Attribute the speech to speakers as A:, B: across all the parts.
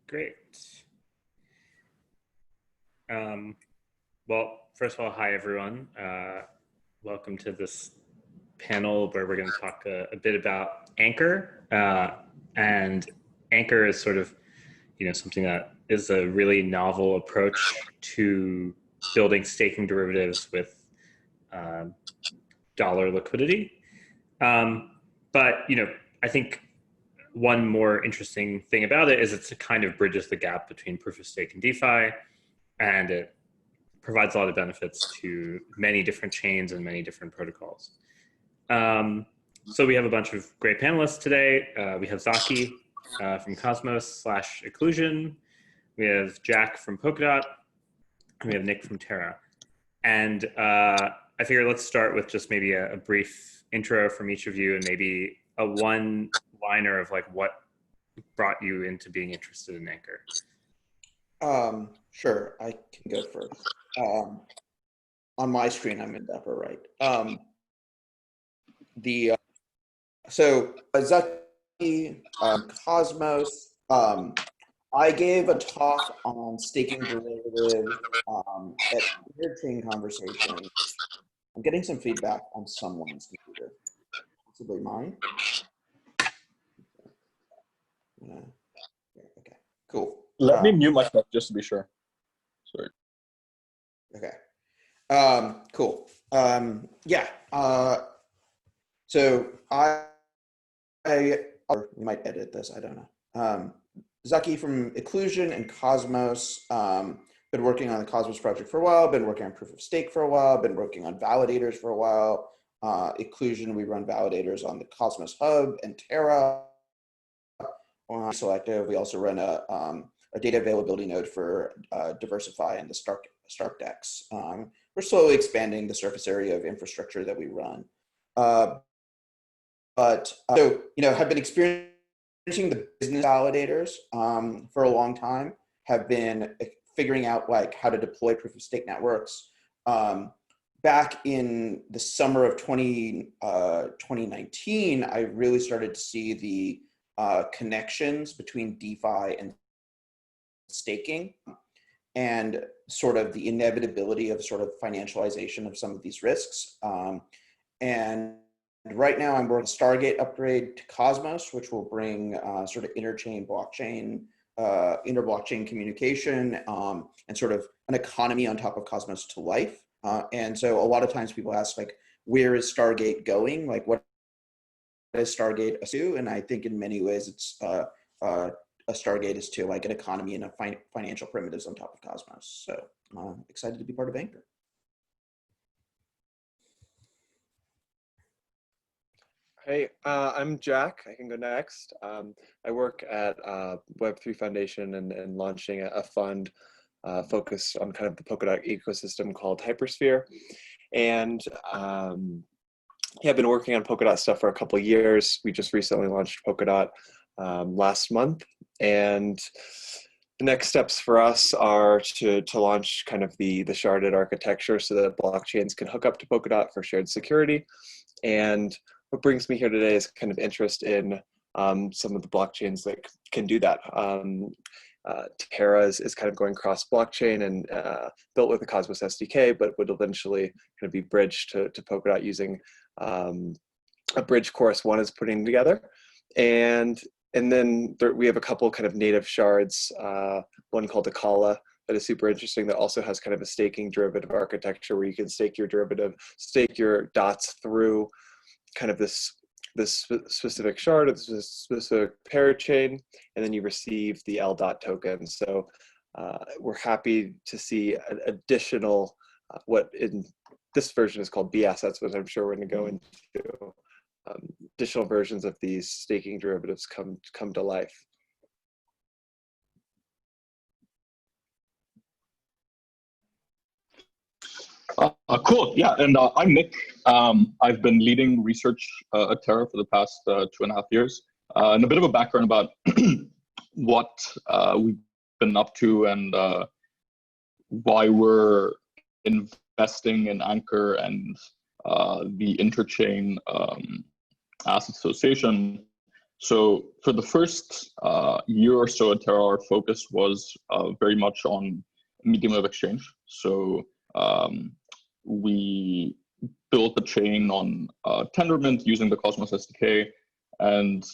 A: Great. Well, first of all, hi everyone. Welcome to this panel where we're going to talk a bit about Anchor. And Anchor is sort of, something that is a really novel approach to building staking derivatives with dollar liquidity. But I think one more interesting thing about it is it kind of bridges the gap between proof of stake and DeFi, and it provides a lot of benefits to many different chains and many different protocols. So we have a bunch of great panelists today. We have Zaki from cosmos.network. We have Jack from Polkadot, and we have Nick from Terra. And I figure let's start with just maybe a brief intro from each of you, and maybe a one-liner of like what brought you into being interested in Anchor.
B: Sure, I can go first. On my screen, I'm in the upper right. So Zaki, Cosmos, I gave a talk on staking derivatives at Interchain Conversation. I'm getting some feedback on someone's computer, possibly mine. Okay, cool.
C: Let me mute myself just to be sure. Sorry.
B: Okay. Cool. Yeah. So or we might edit this. I don't know. Zaki from Iqlusion and Cosmos. Been working on the Cosmos project for a while. Been working on proof of stake for a while. Been working on validators for a while. Iqlusion, we run validators on the Cosmos Hub and Terra. On Selective, we also run a data availability node for Diversify and the Stark DEX. We're slowly expanding the surface area of infrastructure that we run. So, have been experiencing the business validators for a long time, have been figuring out like how to deploy proof of stake networks. Back in the summer of 2019, I really started to see the connections between DeFi and staking, and sort of the inevitability of sort of financialization of some of these risks. And right now I'm working on a Stargate upgrade to Cosmos, which will bring sort of inter-blockchain communication and sort of an economy on top of Cosmos to life. And so a lot of times people ask, like, where is Stargate going? Like, what is Stargate do? And I think in many ways it's a Stargate is to like an economy and a financial primitives on top of Cosmos. So I'm excited to be part of Anchor.
D: Hey, I'm Jack. I can go next. I work at Web3 Foundation and launching a fund focused on kind of the Polkadot ecosystem called Hypersphere. And yeah, I've been working on Polkadot stuff for a couple of years. We just recently launched Polkadot last month. And the next steps for us are to launch kind of the sharded architecture so that blockchains can hook up to Polkadot for shared security. And what brings me here today is kind of interest in some of the blockchains that can do that. Terra is kind of going cross-blockchain and built with the Cosmos SDK, but would eventually kind of be bridged to Polkadot using a bridge course one is putting together. And then we have a couple kind of native shards, one called Akala that is super interesting that also has kind of a staking derivative architecture where you can stake your dots through kind of this specific shard, this specific parachain, and then you receive the L dot token. So we're happy to see an additional, what in this version is called B assets, which I'm sure we're going to go into. Additional versions of these staking derivatives come to life.
C: Cool. Yeah, and I'm Nick. I've been leading research at Terra for the past 2.5 years. And a bit of a background about what we've been up to and why we're investing in Anchor and the Interchain Asset Association. So for the first year or so at Terra, our focus was very much on medium of exchange. So we built the chain on Tendermint using the Cosmos SDK, and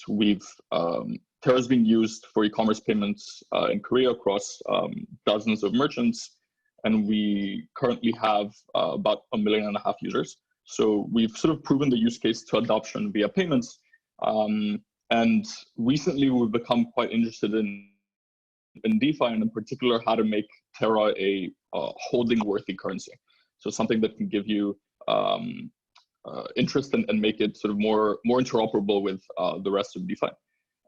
C: Terra's being used for e-commerce payments in Korea across dozens of merchants, and we currently have about 1.5 million users. So we've sort of proven the use case to adoption via payments. And recently we've become quite interested in DeFi, and in particular how to make Terra a holding-worthy currency. So something that can give you interest and make it sort of more interoperable with the rest of DeFi.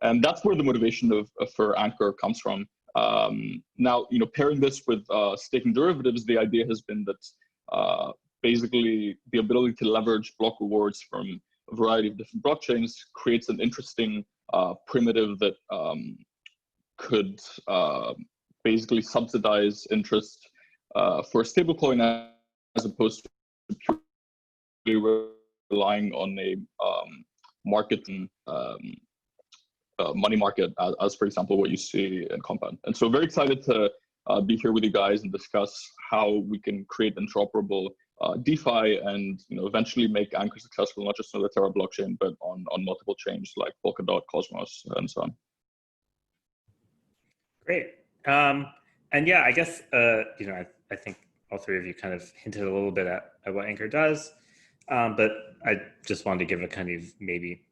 C: And that's where the motivation for Anchor comes from. Now, pairing this with staking derivatives, the idea has been that basically the ability to leverage block rewards from a variety of different blockchains creates an interesting primitive that could basically subsidize interest for a stablecoin as opposed to purely relying on a market money market, as for example what you see in Compound. And so very excited to be here with you guys and discuss how we can create interoperable DeFi and eventually make Anchor successful, not just on the Terra blockchain, but on multiple chains like Polkadot, Cosmos, and so on.
A: Great. And yeah, I guess, I think all three of you kind of hinted a little bit at what Anchor does, but I just wanted to give a kind of maybe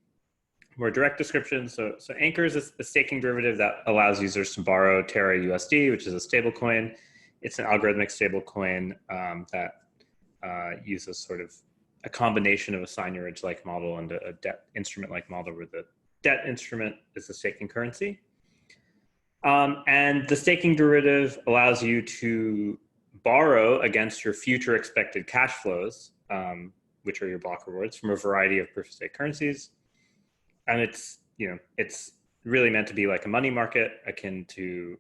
A: more direct description. So Anchor is a staking derivative that allows users to borrow Terra USD, which is a stablecoin. It's an algorithmic stablecoin that uses sort of a combination of a seigniorage-like model and a debt instrument-like model, where the debt instrument is the staking currency. And the staking derivative allows you to borrow against your future expected cash flows, which are your block rewards, from a variety of proof-of-stake currencies. And it's really meant to be like a money market akin to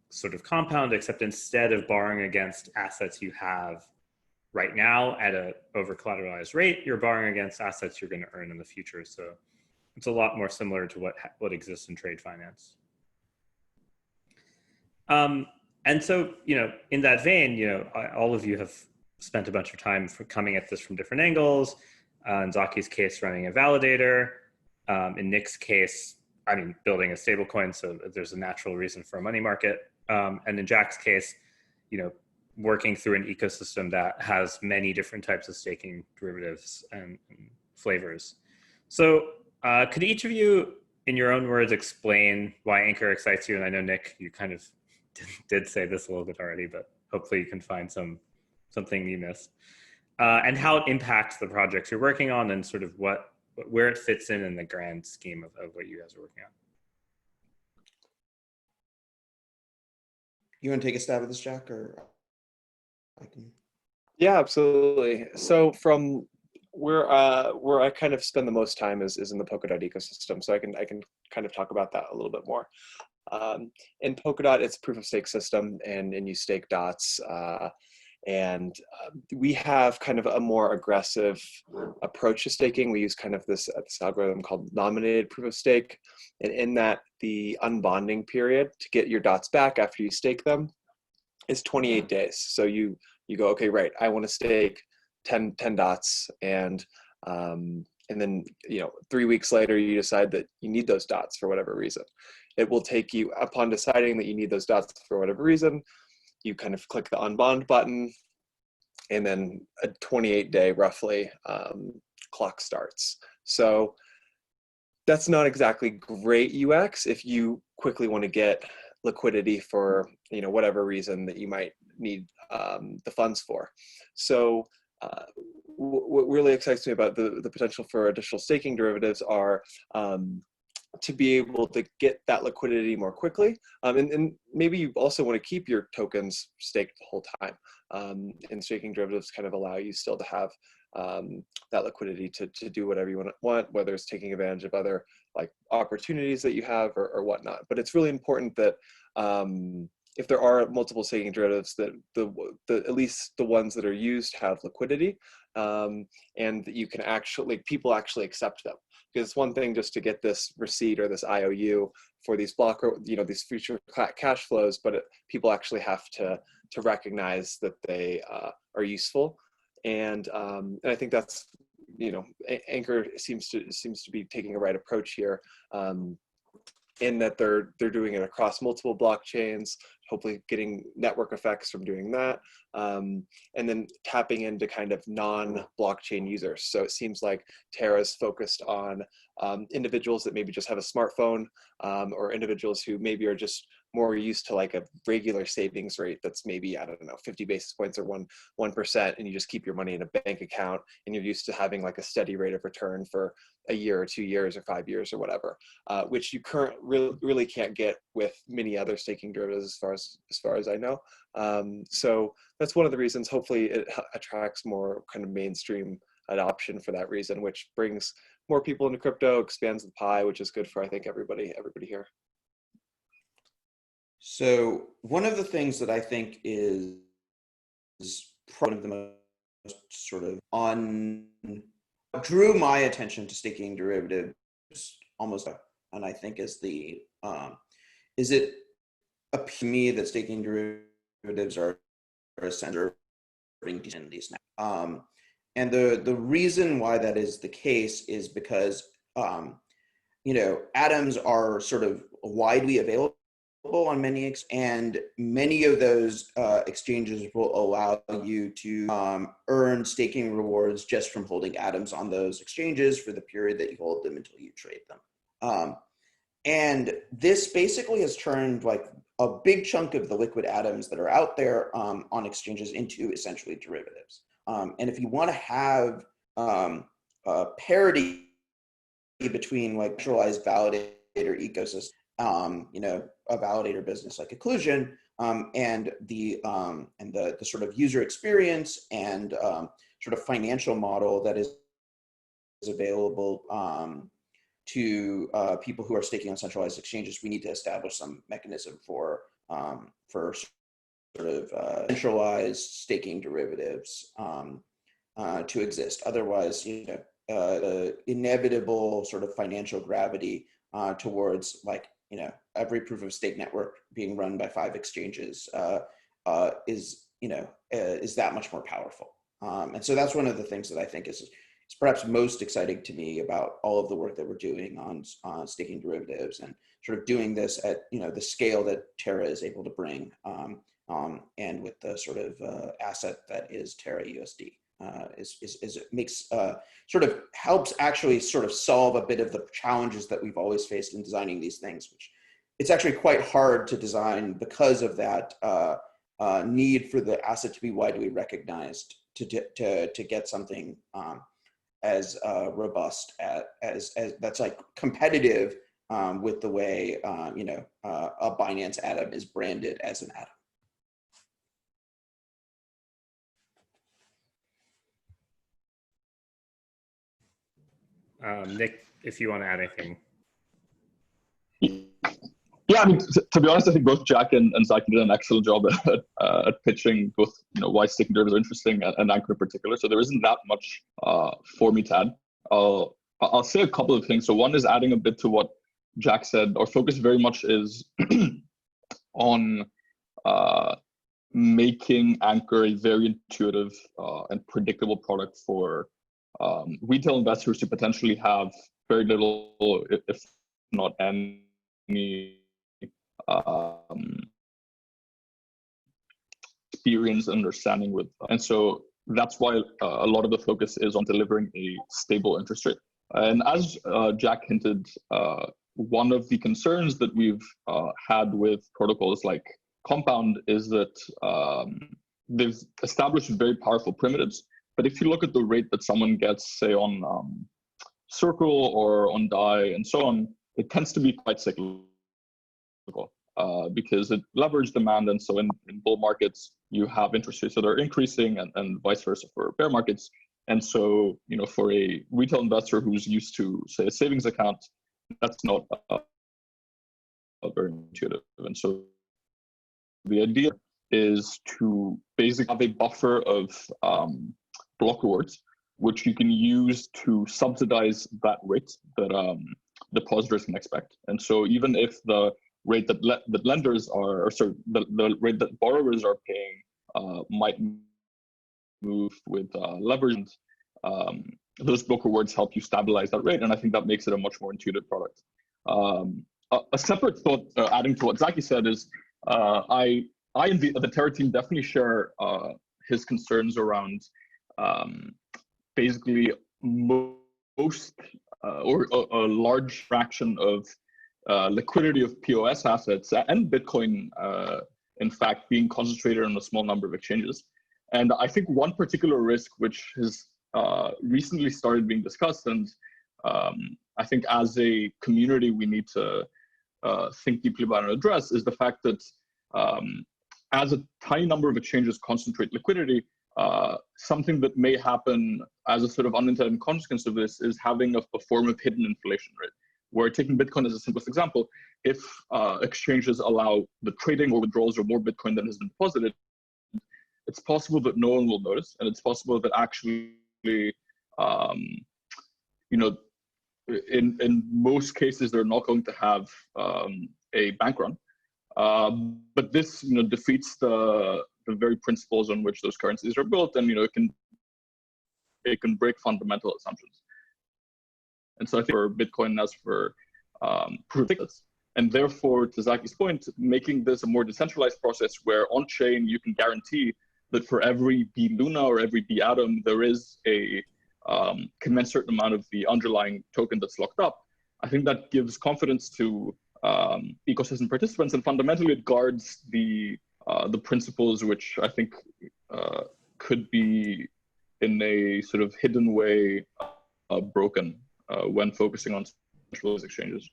A: sort of Compound, except instead of borrowing against assets you have right now at a over collateralized rate, you're borrowing against assets you're going to earn in the future. So it's a lot more similar to what exists in trade finance. And so, in that vein, all of you have spent a bunch of time coming at this from different angles. In Zaki's case, running a validator. In Nick's case, building a stablecoin, so there's a natural reason for a money market. And in Jack's case, working through an ecosystem that has many different types of staking derivatives and flavors. So could each of you, in your own words, explain why Anchor excites you? And I know, Nick, you kind of did say this a little bit already, but hopefully you can find something you missed. And how it impacts the projects you're working on, and sort of where it fits in the grand scheme of what you guys are working on.
B: You want to take a stab at this, Jack, or I can?
D: Yeah, absolutely. So from where I kind of spend the most time is in the Polkadot ecosystem. So I can kind of talk about that a little bit more. In Polkadot, it's a proof of stake system, and you stake dots. And we have kind of a more aggressive approach to staking. We use kind of this algorithm called nominated proof of stake. And in that, the unbonding period to get your dots back after you stake them is 28 days. So you go, okay, right, I want to stake 10 dots. And then, 3 weeks later, you decide that you need those dots for whatever reason. It will take you, upon deciding that you need those dots for whatever reason, you kind of click the unbond button, and then a 28-day roughly clock starts. So that's not exactly great UX if you quickly want to get liquidity for whatever reason that you might need the funds for. So what really excites me about the potential for additional staking derivatives are to be able to get that liquidity more quickly. And maybe you also want to keep your tokens staked the whole time. And staking derivatives kind of allow you still to have that liquidity to do whatever you want, whether it's taking advantage of other like opportunities that you have or whatnot. But it's really important that if there are multiple staking derivatives, that at least the ones that are used have liquidity, and that you can people actually accept them. because it's one thing just to get this receipt or this IOU for these these future cash flows, but people actually have to recognize that they are useful. And I think that's, Anchor seems to be taking a right approach here, in that they're doing it across multiple blockchains, hopefully getting network effects from doing that, and then tapping into kind of non-blockchain users. So it seems like Terra's focused on individuals that maybe just have a smartphone, or individuals who maybe are just more used to like a regular savings rate that's maybe, I don't know, 50 basis points or 1%, and you just keep your money in a bank account, and you're used to having like a steady rate of return for a year or 2 years or 5 years or whatever, which you really can't get with many other staking derivatives as far as I know. So that's one of the reasons. Hopefully it attracts more kind of mainstream adoption for that reason, which brings more people into crypto, expands the pie, which is good for, I think, everybody here.
B: So one of the things that I think is probably the most sort of drew my attention to staking derivatives almost, and I think is it appears to me that staking derivatives are essentially in these now. And the reason why that is the case is because atoms are sort of widely available on many, and many of those exchanges will allow you to earn staking rewards just from holding atoms on those exchanges for the period that you hold them until you trade them. And this basically has turned like a big chunk of the liquid atoms that are out there on exchanges into essentially derivatives. And if you want to have parity between like centralized validator ecosystem, a validator business like Iqlusion, and the sort of user experience and sort of financial model that is available to people who are staking on centralized exchanges, we need to establish some mechanism for sort of centralized staking derivatives to exist. Otherwise, the inevitable sort of financial gravity towards like every proof of stake network being run by 5 exchanges is that much more powerful. And so that's one of the things that I think is perhaps most exciting to me about all of the work that we're doing on staking derivatives, and sort of doing this at the scale that Terra is able to bring, and with the sort of asset that is Terra USD. It makes sort of helps actually sort of solve a bit of the challenges that we've always faced in designing these things, which it's actually quite hard to design because of that need for the asset to be widely recognized to get something as robust as that's like competitive with the way a Binance atom is branded as an atom.
A: Nick, if you want to add anything.
C: Yeah, I mean, to be honest, I think both Jack and Zaki did an excellent job at pitching both, why staking derivatives are interesting and Anchor in particular. So there isn't that much for me to add. I'll say a couple of things. So one is adding a bit to what Jack said. Our focus very much is on making Anchor a very intuitive and predictable product for retail investors to potentially have very little, if not any, experience, understanding with. And so that's why a lot of the focus is on delivering a stable interest rate. And as Jack hinted, one of the concerns that we've had with protocols like Compound is that they've established very powerful primitives. But if you look at the rate that someone gets, say, on Circle or on DAI and so on, it tends to be quite cyclical because it leverages demand. And so in bull markets, you have interest rates that are increasing and vice versa for bear markets. And so, for a retail investor who's used to, say, a savings account, that's not very intuitive. And so the idea is to basically have a buffer of block rewards which you can use to subsidize that rate that depositors can expect. And so even if the rate that lenders are, or sorry, the rate that borrowers are paying might move with leverage, those broker words help you stabilize that rate, and I think that makes it a much more intuitive product. A separate thought, adding to what Zaki said, is I and the Terra team definitely share his concerns around basically most or a large fraction of liquidity of PoS assets and Bitcoin, in fact, being concentrated on a small number of exchanges. And I think one particular risk which has recently started being discussed, and I think as a community we need to think deeply about and address, is the fact that as a tiny number of exchanges concentrate liquidity, something that may happen as a sort of unintended consequence of this is having a form of hidden inflation, right? Where, taking Bitcoin as the simplest example, if exchanges allow the trading or withdrawals of more Bitcoin than has been deposited, it's possible that no one will notice, and it's possible that actually, you know, in most cases, they're not going to have a bank run. But this, you know, defeats the very principles on which those currencies are built, and, you know, it can break fundamental assumptions. And so I think for Bitcoin, as for proof of stake, and therefore, to Zaki's point, making this a more decentralized process where on-chain you can guarantee that for every B Luna or every B Atom, there is a commensurate amount of the underlying token that's locked up. I think that gives confidence to ecosystem participants, and fundamentally it guards the principles which I think could be in a sort of hidden way broken when focusing on centralized exchanges.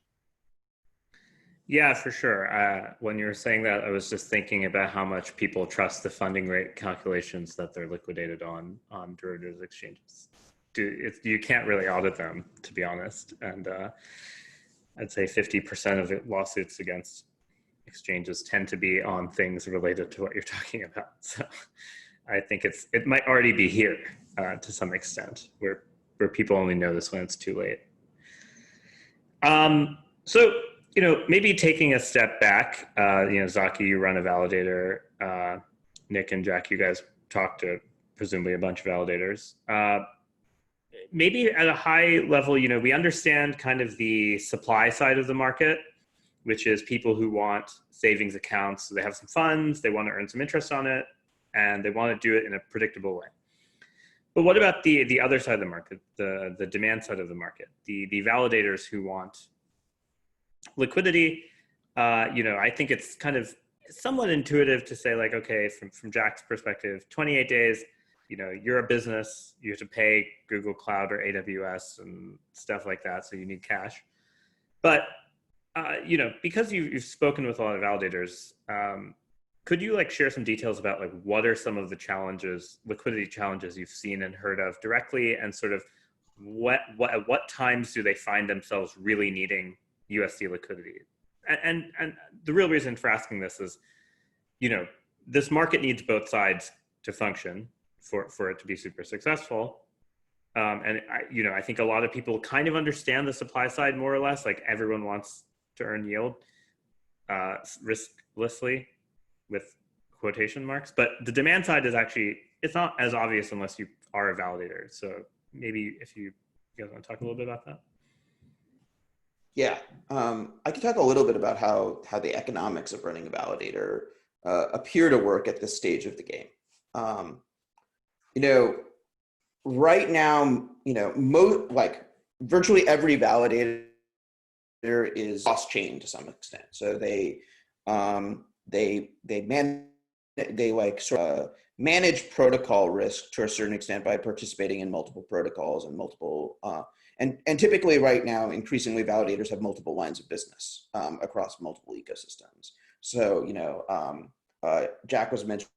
A: Yeah, for sure. When you were saying that, I was just thinking about how much people trust the funding rate calculations that they're liquidated on derivatives exchanges. You can't really audit them, to be honest. And I'd say 50% of lawsuits against exchanges tend to be on things related to what you're talking about. So I think it might already be here to some extent, where people only know this when it's too late. So, you know, maybe taking a step back, you know, Zaki, you run a validator. Nick and Jack, you guys talk to presumably a bunch of validators. Maybe at a high level, you know, we understand kind of the supply side of the market, which is people who want savings accounts. So they have some funds, they want to earn some interest on it, and they want to do it in a predictable way. But what about the other side of the market, the demand side of the market, the validators who want liquidity? You know, I think it's kind of somewhat intuitive to say, like, okay, from Jack's perspective, 28 days, you know, you're a business, you have to pay Google Cloud or AWS and stuff like that, so you need cash. But, you know, because you've spoken with a lot of validators, could you like share some details about like what are some of the challenges, liquidity challenges you've seen and heard of directly, and sort of at what times do they find themselves really needing USD liquidity? And the real reason for asking this is, you know, this market needs both sides to function for it to be super successful. And you know, I think a lot of people kind of understand the supply side more or less, like everyone wants to earn yield risklessly, with quotation marks, but the demand side is actually, it's not as obvious unless you are a validator. So maybe if you guys want to talk a little bit about that.
B: Yeah, I can talk a little bit about how the economics of running a validator appear to work at this stage of the game. You know, right now, you know, like virtually every validator is cross-chain to some extent. So they like sort of manage protocol risk to a certain extent by participating in multiple protocols and multiple and typically right now, increasingly validators have multiple lines of business across multiple ecosystems. So, you know, Jack was mentioning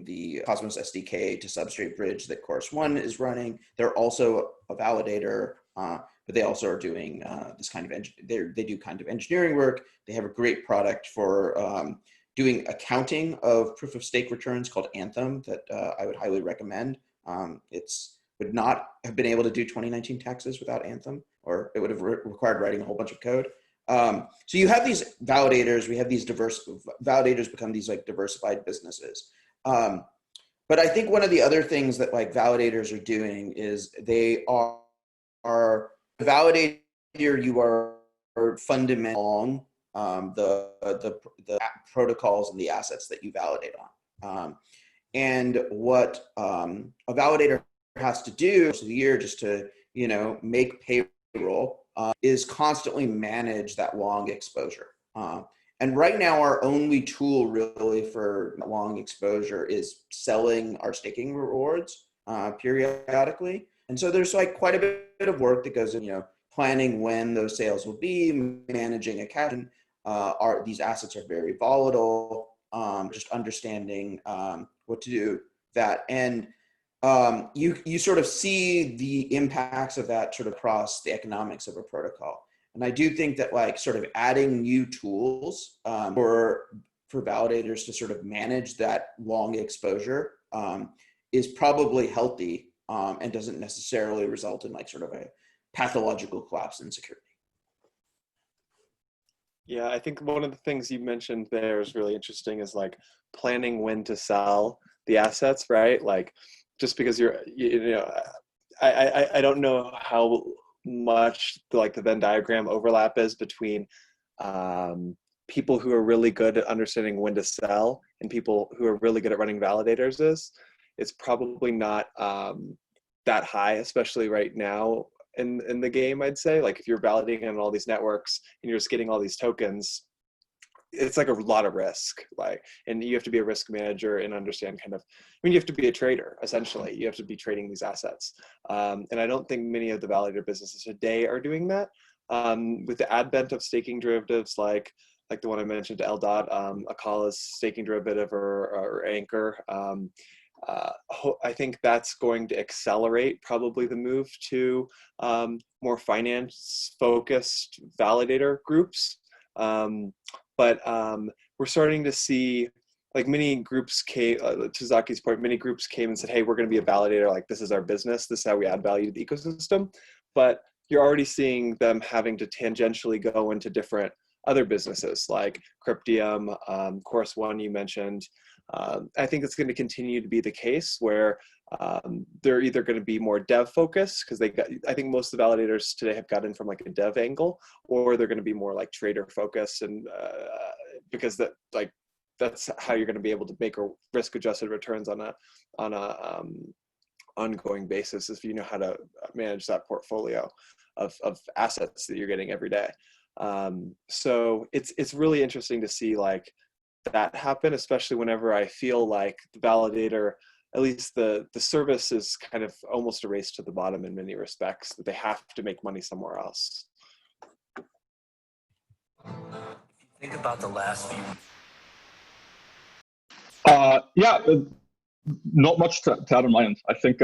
B: the Cosmos SDK to substrate bridge that Course One is running. They're also a validator, but they also are doing this kind of they do kind of engineering work. They have a great product for doing accounting of proof of stake returns called Anthem that I would highly recommend. It's would not have been able to do 2019 taxes without Anthem, or it would have required writing a whole bunch of code. So you have these validators, we have these validators become these like diversified businesses. But I think one of the other things that like validators are doing is they are validator, you are fundamental on the protocols and the assets that you validate on. And what a validator has to do most of the year just to, make payroll is constantly manage that long exposure. And right now, our only tool really for long exposure is selling our staking rewards periodically. And so there's like quite a bit of work that goes in, planning when those sales will be, managing a cash. These assets are very volatile, just understanding what to do that. And you sort of see the impacts of that sort of across the economics of a protocol. And I do think that like sort of adding new tools for validators to sort of manage that long exposure is probably healthy and doesn't necessarily result in like sort of a pathological collapse in security.
D: Yeah, I think one of the things you mentioned there is really interesting is like planning when to sell the assets, right? Like just because I don't know how much like the Venn diagram overlap is between people who are really good at understanding when to sell and people who are really good at running validators is. It's probably not that high, especially right now in the game, I'd say. Like if you're validating on all these networks and you're just getting all these tokens, it's like a lot of risk, and you have to be a risk manager and understand you have to be a trader, essentially. You have to be trading these assets. And I don't think many of the validator businesses today are doing that. With the advent of staking derivatives, like the one I mentioned, LDOT, Akala's staking derivative or Anchor, I think that's going to accelerate probably the move to more finance-focused validator groups. But we're starting to see like many groups came, to Zaki's point, many groups came and said, hey, we're going to be a validator. Like this is our business. This is how we add value to the ecosystem. But you're already seeing them having to tangentially go into different other businesses like Cryptium, Course One you mentioned. I think it's going to continue to be the case where they're either going to be more dev focused because I think most of the validators today have gotten from like a dev angle, or they're going to be more like trader focused, and because that's how you're going to be able to make a risk adjusted returns on a ongoing basis if you know how to manage that portfolio of assets that you're getting every day. So it's really interesting to see like that happen, especially whenever I feel like the validator, at least the service is kind of almost a race to the bottom in many respects, that they have to make money somewhere else.
E: Think about the last few.
C: Yeah, not much to add on my end. I think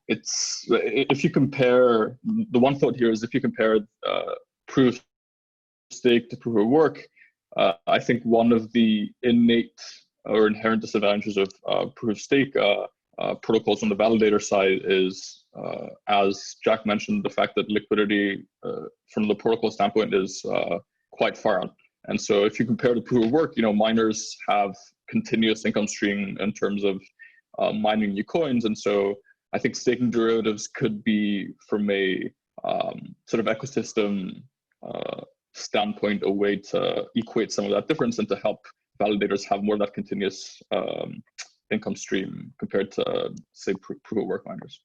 C: it's, if you compare, the one thought here is if you compare proof of stake to proof of work, I think one of the innate or inherent disadvantages of proof of stake protocols on the validator side is, as Jack mentioned, the fact that liquidity from the protocol standpoint is quite far out. And so if you compare to proof of work, miners have continuous income stream in terms of mining new coins. And so I think staking derivatives could be, from a sort of ecosystem standpoint, a way to equate some of that difference and to help validators have more of that continuous income stream compared to, say, proof of work miners.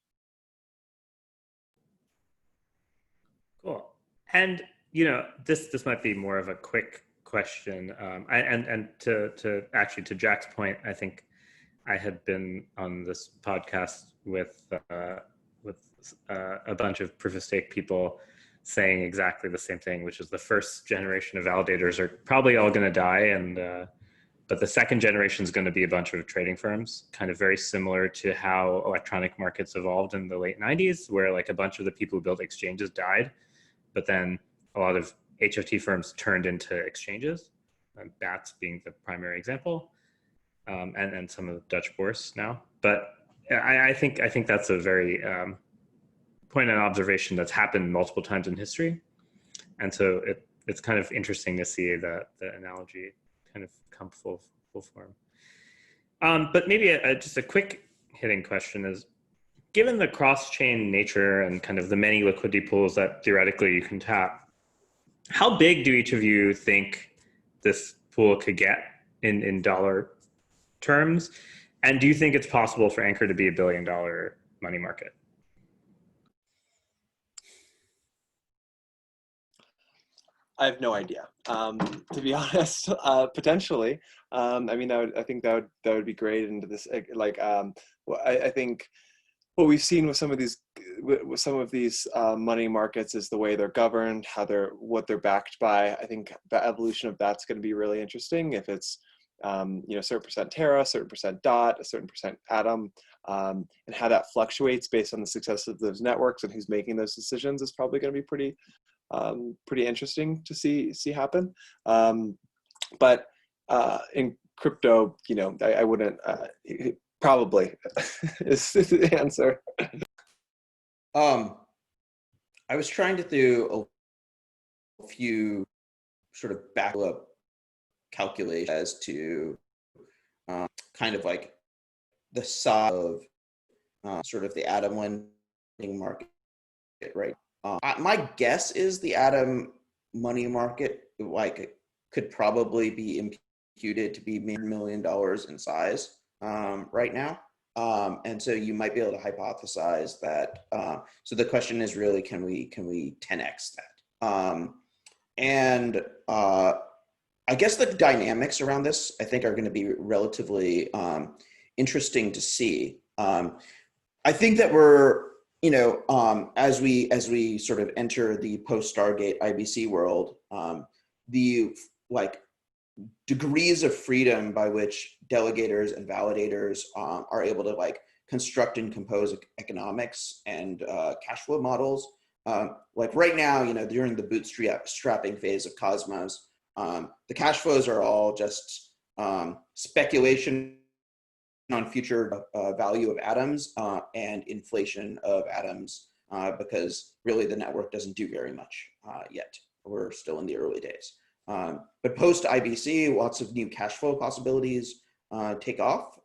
A: Cool. And this might be more of a quick question. And to Jack's point, I think I had been on this podcast with a bunch of proof of stake people saying exactly the same thing, which is the first generation of validators are probably all going to die, and but the second generation is going to be a bunch of trading firms, kind of very similar to how electronic markets evolved in the late 90s, where like a bunch of the people who built exchanges died, but then a lot of HFT firms turned into exchanges, and BATS being the primary example, and some of the Dutch Bourse now. But I think that's a very poignant observation that's happened multiple times in history, and so it's kind of interesting to see the analogy kind of come full form. But maybe just a quick hitting question is, given the cross-chain nature and kind of the many liquidity pools that theoretically you can tap, how big do each of you think this pool could get in dollar terms? And do you think it's possible for Anchor to be $1 billion money market?
D: I have no idea, to be honest. Potentially, I mean, I think that would be great into this. Like, I think what we've seen with some of these money markets is the way they're governed, what they're backed by. I think the evolution of that's going to be really interesting. If it's certain percent Terra, certain percent Dot, a certain percent Atom, and how that fluctuates based on the success of those networks and who's making those decisions is probably going to be pretty interesting to see happen. But in crypto, I wouldn't probably is the answer.
B: I was trying to do a few sort of backup calculations as to kind of like the size of sort of the Atom lending market, right? My guess is the Atom money market could probably be imputed to be $1 million in size right now. And so you might be able to hypothesize that. So the question is really, can we 10x that? And I guess the dynamics around this, I think, are going to be relatively interesting to see. I think that we're, as we sort of enter the post-Stargate IBC world, the degrees of freedom by which delegators and validators are able to construct and compose economics and cash flow models. Right now, during the bootstrapping phase of Cosmos, the cash flows are all just speculation on future value of atoms and inflation of atoms, because really the network doesn't do very much yet. We're still in the early days. But post IBC, lots of new cash flow possibilities take off,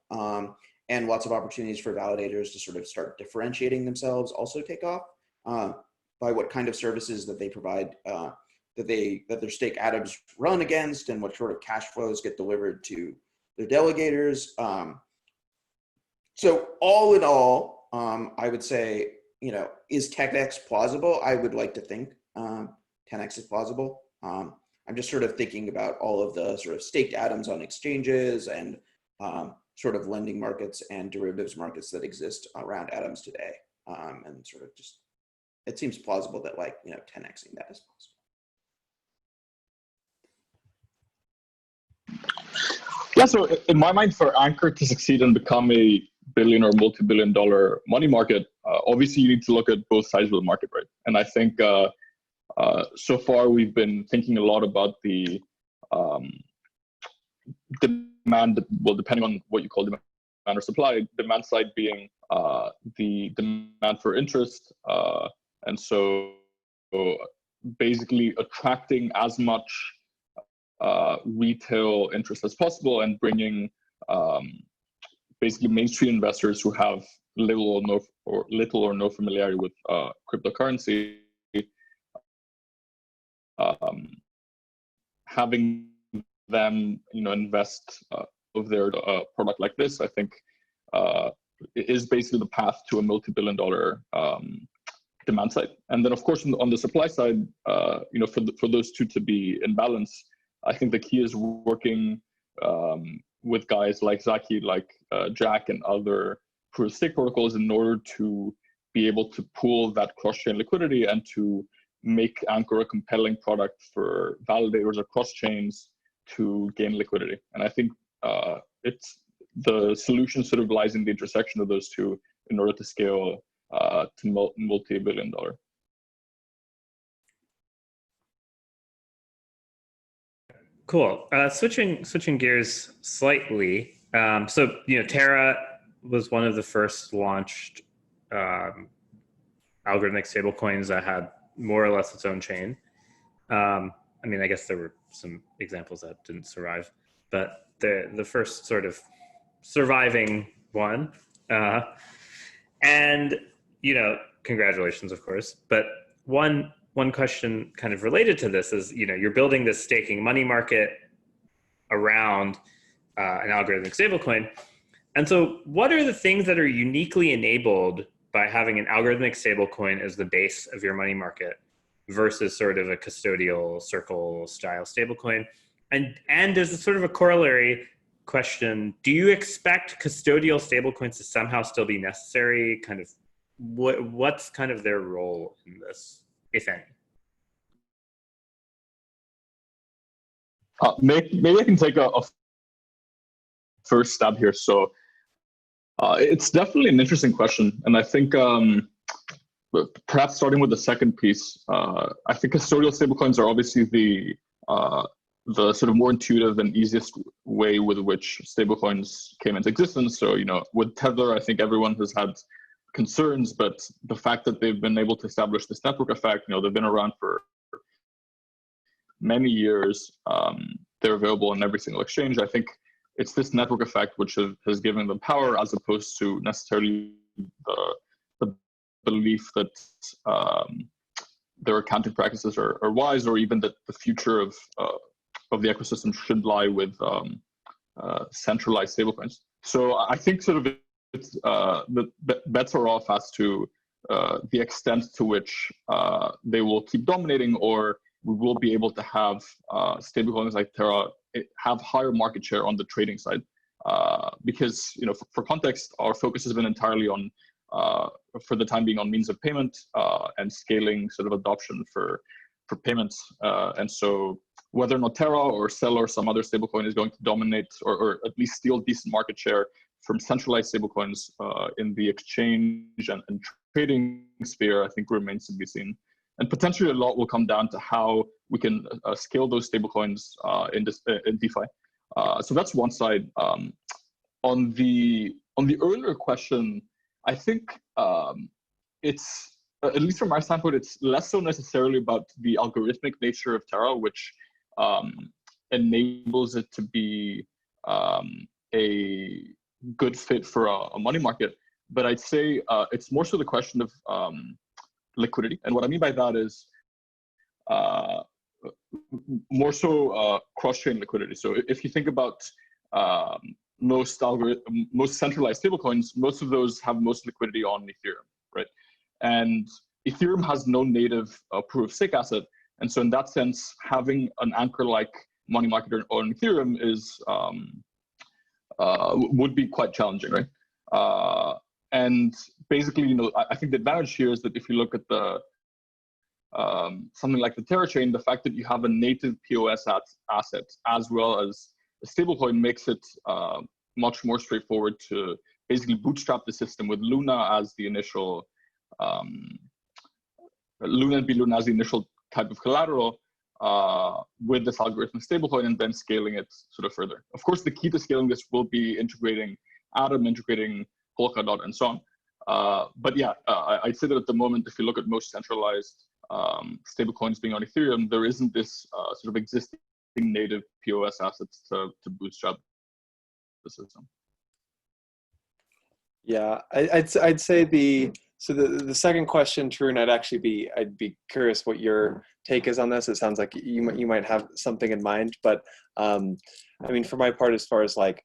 B: and lots of opportunities for validators to sort of start differentiating themselves also take off by what kind of services that they provide, that their stake atoms run against, and what sort of cash flows get delivered to their delegators. So all in all, I would say, is 10x plausible? I would like to think 10x is plausible. I'm just sort of thinking about all of the sort of staked atoms on exchanges and sort of lending markets and derivatives markets that exist around atoms today. And sort of just, it seems plausible that 10xing that is possible.
C: Yeah, so in my mind, for Anchor to succeed and become a billion or multi-billion dollar money market, obviously you need to look at both sides of the market, right? And I think so far we've been thinking a lot about the demand, well, depending on what you call demand or supply, demand side being the demand for interest. And so basically attracting as much retail interest as possible and bringing basically mainstream investors who have little or no familiarity with cryptocurrency, having them invest of their product like this, I think is basically the path to a multi-billion dollar demand side. And then of course on the supply side, for those two to be in balance, I think the key is working with guys like Zaki, like Jack, and other proof of stake protocols in order to be able to pool that cross-chain liquidity and to make Anchor a compelling product for validators across chains to gain liquidity. And I think it's the solution sort of lies in the intersection of those two in order to scale to multi-billion dollar.
A: Cool. Switching gears slightly. So Terra was one of the first launched algorithmic stablecoins that had more or less its own chain. I mean, I guess there were some examples that didn't survive, but the first sort of surviving one. And, you know, congratulations, of course. But one question kind of related to this is, you know, you're building this staking money market around an algorithmic stablecoin. And so what are the things that are uniquely enabled by having an algorithmic stablecoin as the base of your money market versus sort of a custodial Circle style stablecoin? And there's a sort of a corollary question. Do you expect custodial stablecoins to somehow still be necessary? Kind of what's kind of their role in this, if any?
C: Maybe I can take a first stab here. So it's definitely an interesting question. And I think perhaps starting with the second piece, I think custodial stablecoins are obviously the sort of more intuitive and easiest way with which stablecoins came into existence. So, you know, with Tether, I think everyone has had concerns, but the fact that they've been able to establish this network effect, you know, they've been around for many years. They're available on every single exchange. I think it's this network effect which has given them power, as opposed to necessarily the belief that their accounting practices are wise, or even that the future of the ecosystem should lie with centralized stablecoins. So I think sort of the bets are off as to the extent to which they will keep dominating, or we will be able to have stablecoins like Terra have higher market share on the trading side. Because, you know, for context, our focus has been entirely on, for the time being, on means of payment and scaling sort of adoption for payments. And so whether or not Terra or Cell or some other stablecoin is going to dominate or at least steal decent market share from centralized stablecoins in the exchange and trading sphere, I think remains to be seen. And potentially a lot will come down to how we can scale those stablecoins in DeFi. So that's one side. On the earlier question, I think it's, at least from my standpoint, it's less so necessarily about the algorithmic nature of Terra, which enables it to be a good fit for a money market. But I'd say it's more so the question of liquidity. And what I mean by that is more so cross-chain liquidity. So if you think about most centralized stablecoins, most of those have most liquidity on Ethereum, right? And Ethereum has no native proof of stake asset. And so in that sense, having an anchor like money market on Ethereum is would be quite challenging, right? And basically, you know, I think the advantage here is that if you look at the something like the Terra chain, the fact that you have a native PoS asset as well as a stablecoin makes it much more straightforward to basically bootstrap the system with Luna as the initial Luna as the initial type of collateral with this algorithmic stablecoin, and then scaling it sort of further. Of course, the key to scaling this will be integrating Atom, integrating Polkadot, and so on. But yeah, I'd say that at the moment, if you look at most centralized stablecoins being on Ethereum, there isn't this sort of existing native PoS assets to bootstrap the system.
D: Yeah, I'd say the second question, Tarun, I'd be curious what your take is on this. It sounds like you might have something in mind, but I mean, for my part, as far as like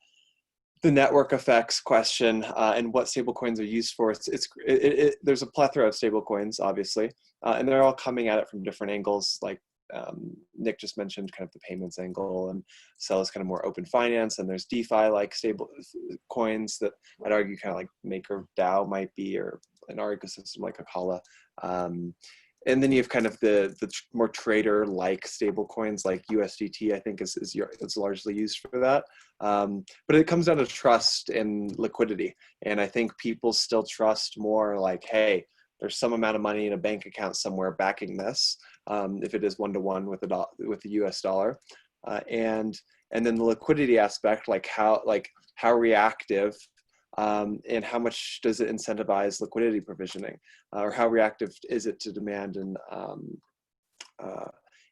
D: the network effects question and what stablecoins are used for, there's a plethora of stablecoins, obviously, and they're all coming at it from different angles. Like Nick just mentioned, kind of the payments angle, and Cell is kind of more open finance, and there's DeFi like stable coins that I'd argue kind of like Maker DAO might be, or in our ecosystem like Akala. And then you have kind of the more trader-like stable coins like USDT, I think is largely used for that. But it comes down to trust and liquidity. And I think people still trust more like, hey, there's some amount of money in a bank account somewhere backing this, if it is one-to-one with the US dollar. And then the liquidity aspect, like how reactive and how much does it incentivize liquidity provisioning, or how reactive is it to demand and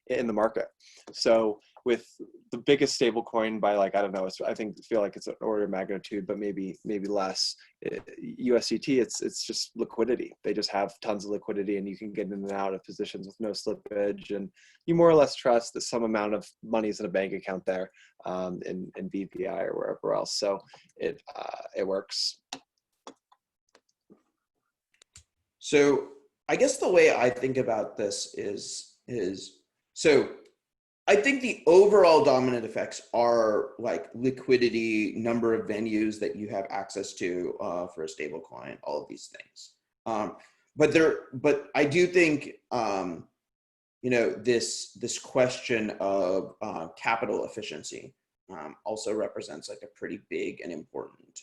D: in the market. So with the biggest stable coin by like, I don't know, I feel like it's an order of magnitude, but maybe less, USDT, it's just liquidity. They just have tons of liquidity and you can get in and out of positions with no slippage, and you more or less trust that some amount of money is in a bank account there, in BPI or wherever else. So it works.
B: So I guess the way I think about this is so I think the overall dominant effects are like liquidity, number of venues that you have access to for a stable coin, all of these things. But I do think this question of capital efficiency also represents like a pretty big and important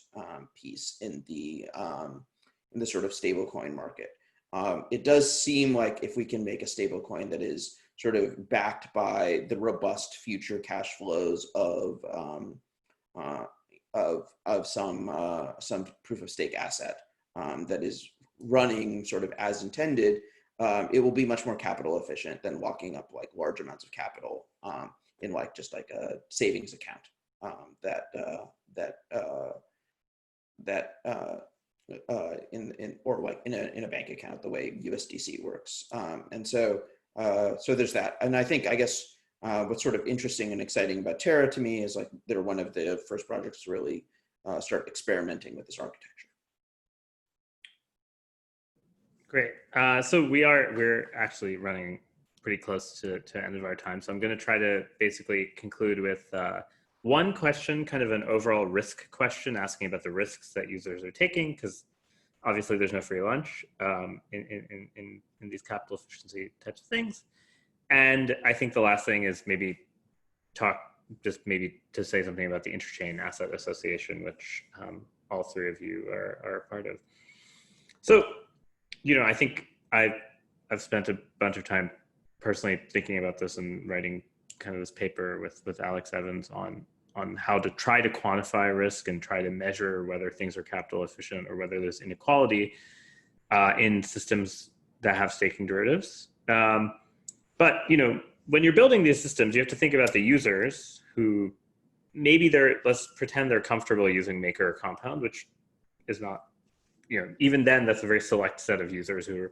B: piece in the sort of stable coin market. It does seem like if we can make a stable coin that is sort of backed by the robust future cash flows of some proof of stake asset that is running sort of as intended, it will be much more capital efficient than locking up like large amounts of capital in like just like a savings account in a bank account the way USDC works. And so there's that. And I guess what's sort of interesting and exciting about Terra to me is like they're one of the first projects to really start experimenting with this architecture.
A: Great. So we're actually running pretty close to end of our time. So I'm going to try to basically conclude with one question, kind of an overall risk question, asking about the risks that users are taking, because obviously there's no free lunch in these capital efficiency types of things. And I think the last thing is maybe to say something about the Interchain Asset Association, which all three of you are a part of. So, I think I've spent a bunch of time personally thinking about this and writing kind of this paper with Alex Evans on how to try to quantify risk and try to measure whether things are capital efficient or whether there's inequality in systems that have staking derivatives. But when you're building these systems, you have to think about the users who maybe let's pretend they're comfortable using Maker or Compound, which is not, even then that's a very select set of users who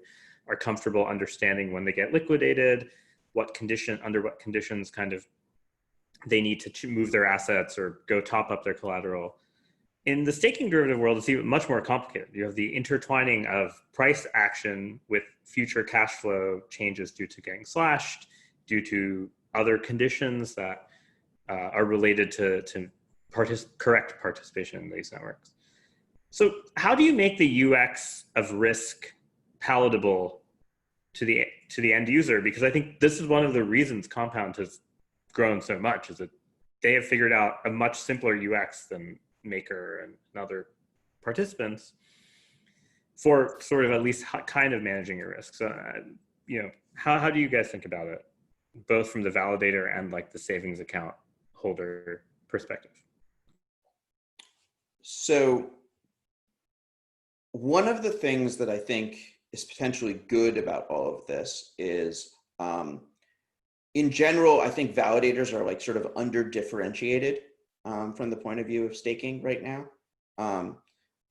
A: are comfortable understanding when they get liquidated, under what conditions kind of they need to move their assets or go top up their collateral. In the staking derivative world, it's even much more complicated. You have the intertwining of price action with future cash flow changes due to getting slashed, due to other conditions that are related to correct participation in these networks. So how do you make the UX of risk palatable to the end user? Because I think this is one of the reasons Compound has grown so much, is that they have figured out a much simpler UX than Maker and other participants for sort of at least kind of managing your risk. So, how do you guys think about it, both from the validator and like the savings account holder perspective?
B: So one of the things that I think is potentially good about all of this is, in general, I think validators are like sort of under differentiated from the point of view of staking right now.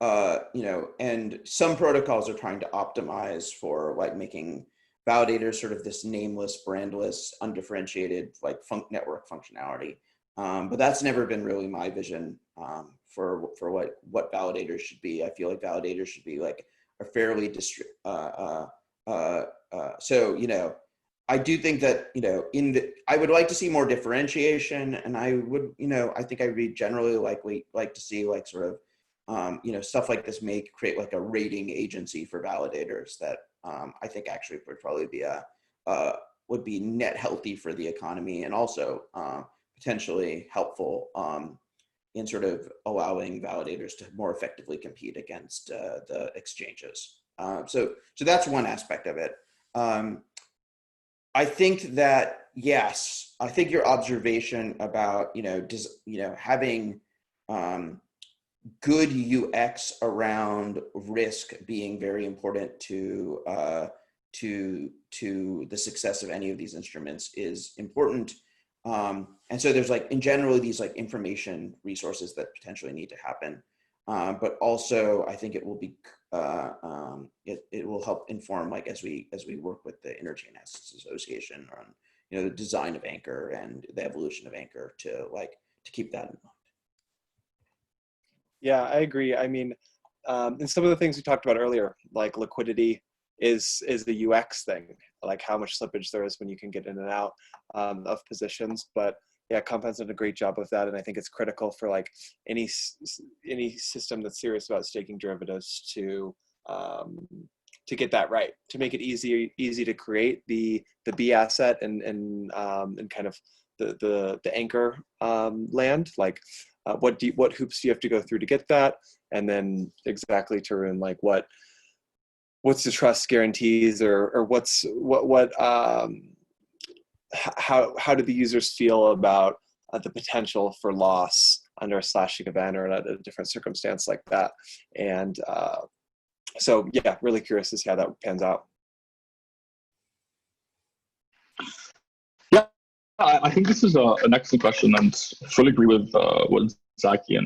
B: And some protocols are trying to optimize for like making validators sort of this nameless, brandless, undifferentiated like network functionality. But that's never been really my vision for what validators should be. I feel like validators should be like a fairly I do think that, I would like to see more differentiation, and I would, I think I read generally like to see like sort of, stuff like this create like a rating agency for validators that I think actually would probably be would be net healthy for the economy, and also potentially helpful in sort of allowing validators to more effectively compete against the exchanges. So that's one aspect of it. I think that, yes, I think your observation about, having good UX around risk being very important to the success of any of these instruments is important. And so there's like, in general, these like information resources that potentially need to happen. But also I think it will be, it will help inform, like, as we work with the Interchain Asset Association on, you know, the design of Anchor and the evolution of Anchor to keep that in mind.
D: Yeah, I agree. I mean, and some of the things we talked about earlier, like liquidity is the UX thing, like how much slippage there is when you can get in and out of positions. But yeah, Compound's done a great job of that, and I think it's critical for like any system that's serious about staking derivatives to get that right, to make it easy to create the B asset and kind of the anchor land. Like what hoops do you have to go through to get that, and then exactly, Tarun, like what's the trust guarantees, or how do the users feel about the potential for loss under a slashing event or a different circumstance like that. And so yeah, really curious to see how that pans out.
C: Yeah, I think this is an excellent question, and fully agree with what Zaki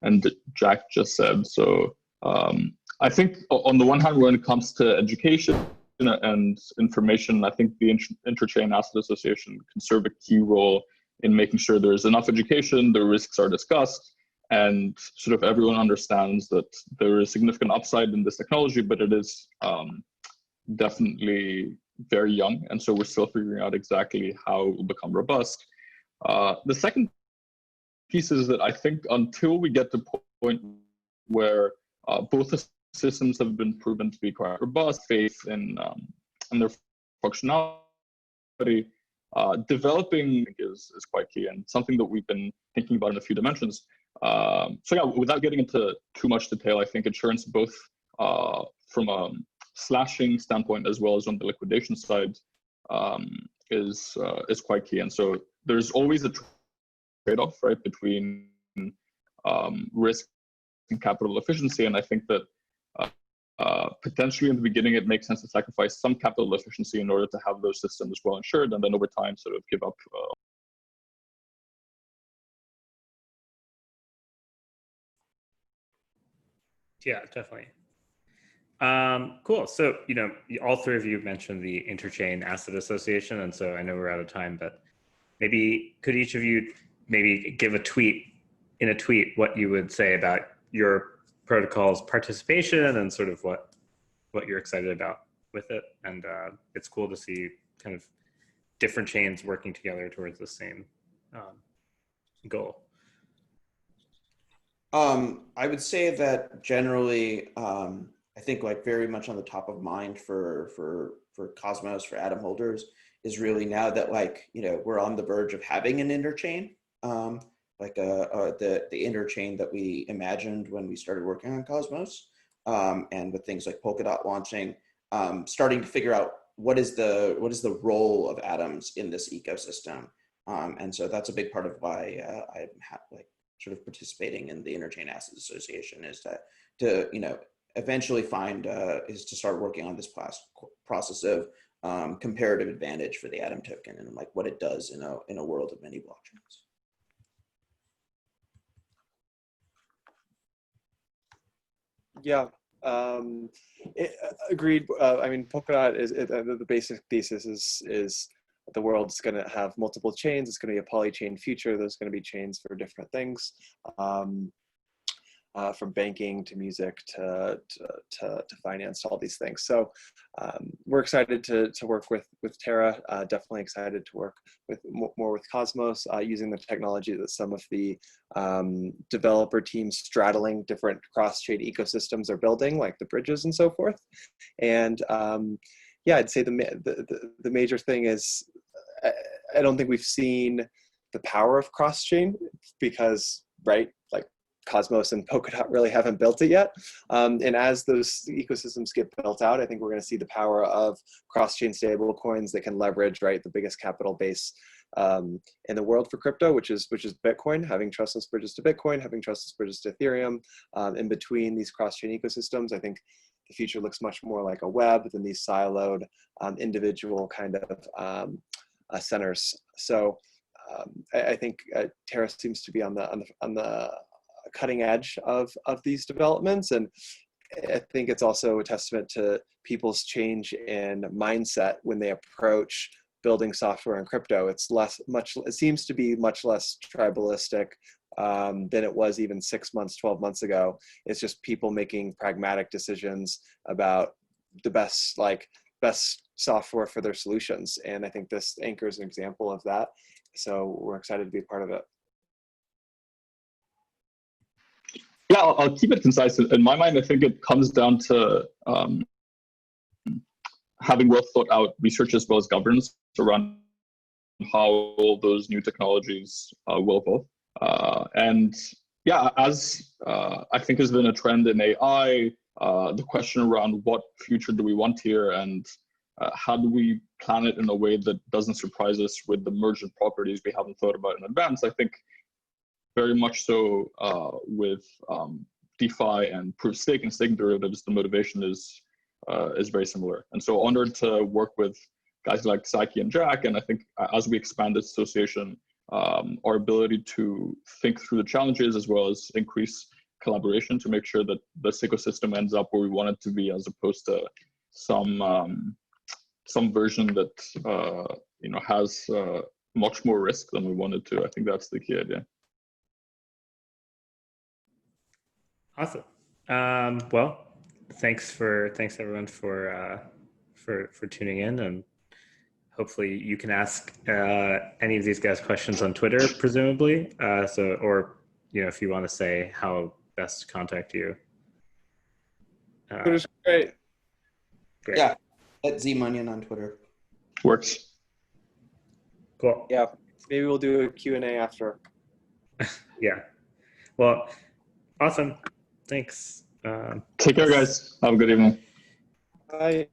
C: and Jack just said. So I think on the one hand, when it comes to education and information, I think the Interchain Asset Association can serve a key role in making sure there's enough education, the risks are discussed, and sort of everyone understands that there is significant upside in this technology, but it is definitely very young. And so we're still figuring out exactly how it will become robust. The second piece is that I think until we get to the point where both the systems have been proven to be quite robust, faith in their functionality, developing is quite key, and something that we've been thinking about in a few dimensions. So yeah, without getting into too much detail, I think insurance, both from a slashing standpoint as well as on the liquidation side, is quite key. And so there's always a trade-off, right, between risk and capital efficiency. And I think that potentially in the beginning, it makes sense to sacrifice some capital efficiency in order to have those systems well insured, and then over time sort of give up.
A: Yeah, definitely. Cool. So, you know, all three of you mentioned the Interchain Asset Association, and so I know we're out of time, but maybe could each of you maybe give a tweet what you would say about your protocol's participation and sort of what you're excited about with it. And it's cool to see kind of different chains working together towards the same goal.
B: I would say that generally, I think like very much on the top of mind for Cosmos, for Atom holders, is really now that, like, you know, we're on the verge of having an interchain, like the interchain that we imagined when we started working on Cosmos, and with things like Polkadot launching, starting to figure out what is the role of atoms in this ecosystem, and so that's a big part of why I'm like sort of participating in the Interchain Asset Association, is to you know, eventually find is to start working on this process of comparative advantage for the Atom token and like what it does in a world of many blockchains.
D: Yeah, agreed. I mean, Polkadot is the basic thesis is the world's going to have multiple chains. It's going to be a polychain future. There's going to be chains for different things, from banking to music to finance, to all these things. So we're excited to work with Terra. Definitely excited to work more with Cosmos, using the technology that some of the developer teams straddling different cross-chain ecosystems are building, like the bridges and so forth. And yeah, I'd say the major thing is I don't think we've seen the power of cross-chain because, right, like Cosmos and Polkadot really haven't built it yet. And as those ecosystems get built out, I think we're going to see the power of cross-chain stable coins that can leverage, right, the biggest capital base in the world for crypto, which is Bitcoin, having trustless bridges to Bitcoin, having trustless bridges to Ethereum. In between these cross-chain ecosystems, I think the future looks much more like a web than these siloed individual kind of centers. So I think Terra seems to be on the cutting edge of these developments, and I think it's also a testament to people's change in mindset when they approach building software and crypto. It seems to be much less tribalistic than it was even 6 months, 12 months ago. It's just people making pragmatic decisions about the best software for their solutions. And I think this anchor is an example of that. So we're excited to be a part of it.
C: Yeah, I'll keep it concise. In my mind, I think it comes down to having well thought out research as well as governance around how those new technologies will evolve. And yeah, as I think has been a trend in AI, the question around what future do we want here, and how do we plan it in a way that doesn't surprise us with the emergent properties we haven't thought about in advance. I think very much so with DeFi and proof of stake and stake derivatives, the motivation is very similar. And so honored to work with guys like Zaki and Jack. And I think as we expand this association, our ability to think through the challenges as well as increase collaboration to make sure that this ecosystem ends up where we want it to be, as opposed to some version that has much more risk than we wanted to. I think that's the key idea.
A: Awesome. Well, thanks everyone for tuning in, and hopefully you can ask any of these guys questions on Twitter, presumably. Or if you want to say how best to contact you.
D: Twitter's great.
A: Great.
B: Yeah, at Manian on Twitter.
C: Works.
A: Cool.
D: Yeah, maybe we'll do a Q&A after.
A: Yeah. Well, awesome. Thanks.
C: Take care, guys. Have a good evening.
D: Bye.